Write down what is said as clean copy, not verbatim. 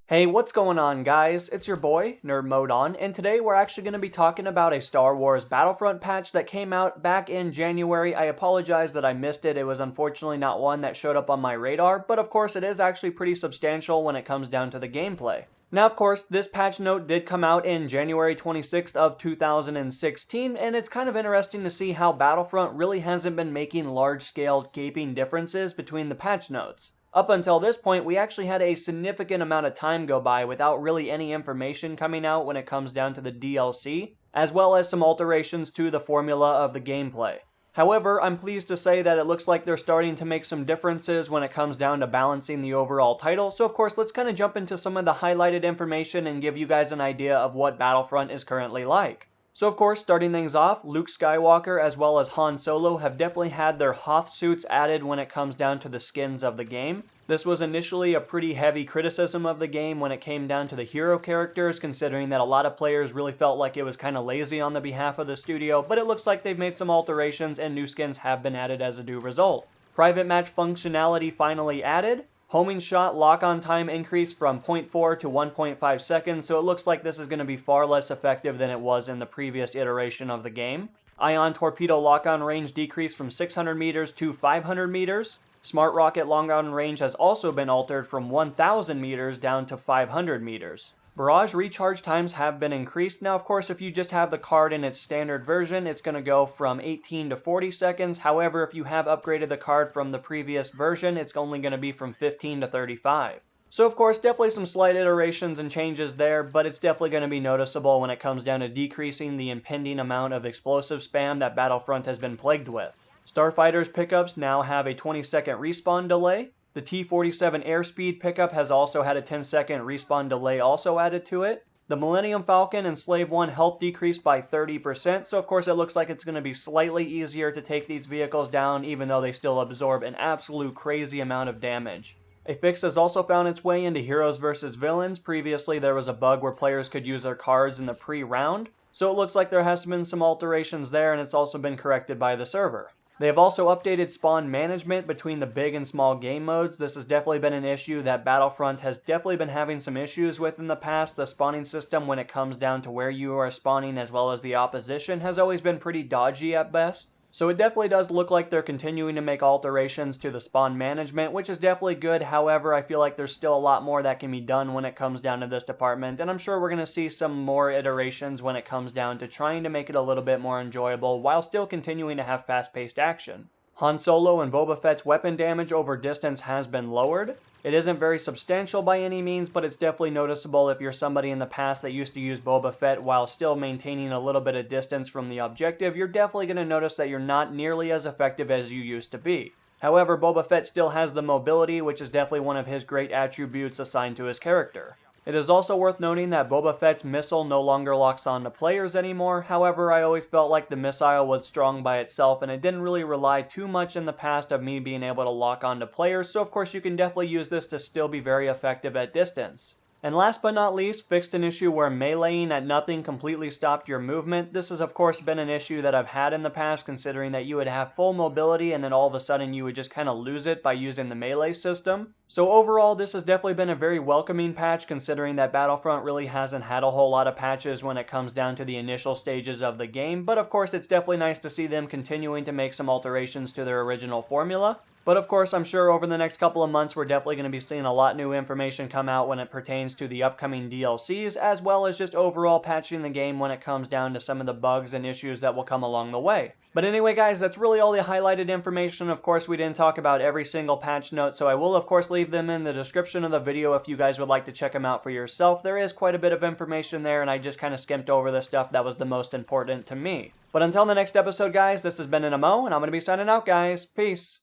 Hey, what's going on, guys? It's your boy, Nerd Mode On, and today we're actually going to be talking about a Star Wars Battlefront patch that came out back in January. I apologize that I missed it. It was unfortunately not one that showed up on my radar, but of course it is actually pretty substantial when it comes down to the gameplay. Now, of course, this patch note did come out in January 26th of 2016, and it's kind of interesting to see how Battlefront really hasn't been making large-scale gaping differences between the patch notes. Up until this point, we actually had a significant amount of time go by without really any information coming out when it comes down to the DLC, as well as some alterations to the formula of the gameplay. However, I'm pleased to say that it looks like they're starting to make some differences when it comes down to balancing the overall title, so of course let's kind of jump into some of the highlighted information and give you guys an idea of what Battlefront is currently like. So of course, starting things off, Luke Skywalker as well as Han Solo have definitely had their Hoth suits added when it comes down to the skins of the game. This was initially a pretty heavy criticism of the game when it came down to the hero characters, considering that a lot of players really felt like it was kind of lazy on the behalf of the studio, but it looks like they've made some alterations and new skins have been added as a due result. Private match functionality finally added. Homing shot lock-on time increased from 0.4 to 1.5 seconds, so it looks like this is going to be far less effective than it was in the previous iteration of the game. Ion torpedo lock-on range decreased from 600 meters to 500 meters. Smart rocket long-on range has also been altered from 1,000 meters down to 500 meters. Barrage recharge times have been increased. Now, of course, if you just have the card in its standard version, it's going to go from 18 to 40 seconds. However, if you have upgraded the card from the previous version, it's only going to be from 15 to 35. So, of course, definitely some slight iterations and changes there, but it's definitely going to be noticeable when it comes down to decreasing the impending amount of explosive spam that Battlefront has been plagued with. Starfighter's pickups now have a 20-second respawn delay. The T-47 airspeed pickup has also had a 10-second respawn delay also added to it. The Millennium Falcon and Slave One health decreased by 30%, so of course it looks like it's going to be slightly easier to take these vehicles down, even though they still absorb an absolute crazy amount of damage. A fix has also found its way into Heroes vs. Villains. Previously there was a bug where players could use their cards in the pre-round, so it looks like there has been some alterations there, and it's also been corrected by the server. They have also updated spawn management between the big and small game modes. This has definitely been an issue that Battlefront has definitely been having some issues with in the past. The spawning system when it comes down to where you are spawning as well as the opposition has always been pretty dodgy at best. So it definitely does look like they're continuing to make alterations to the spawn management, which is definitely good. However, I feel like there's still a lot more that can be done when it comes down to this department, and I'm sure we're going to see some more iterations when it comes down to trying to make it a little bit more enjoyable while still continuing to have fast-paced action. Han Solo and Boba Fett's weapon damage over distance has been lowered. It isn't very substantial by any means, but it's definitely noticeable if you're somebody in the past that used to use Boba Fett while still maintaining a little bit of distance from the objective. You're definitely going to notice that you're not nearly as effective as you used to be. However, Boba Fett still has the mobility, which is definitely one of his great attributes assigned to his character. It is also worth noting that Boba Fett's missile no longer locks on to players anymore. However, I always felt like the missile was strong by itself, and it didn't really rely too much in the past of me being able to lock on to players, so of course you can definitely use this to still be very effective at distance. And last but not least, fixed an issue where meleeing at nothing completely stopped your movement. This has of course been an issue that I've had in the past, considering that you would have full mobility and then all of a sudden you would just kind of lose it by using the melee system. So overall, this has definitely been a very welcoming patch, considering that Battlefront really hasn't had a whole lot of patches when it comes down to the initial stages of the game, but of course it's definitely nice to see them continuing to make some alterations to their original formula. But of course, I'm sure over the next couple of months, we're definitely going to be seeing a lot new information come out when it pertains to the upcoming DLCs, as well as just overall patching the game when it comes down to some of the bugs and issues that will come along the way. But anyway, guys, that's really all the highlighted information. Of course, we didn't talk about every single patch note, so I will, of course, leave them in the description of the video if you guys would like to check them out for yourself. There is quite a bit of information there, and I just kind of skimped over the stuff that was the most important to me. But until the next episode, guys, this has been NMO, and I'm going to be signing out, guys. Peace.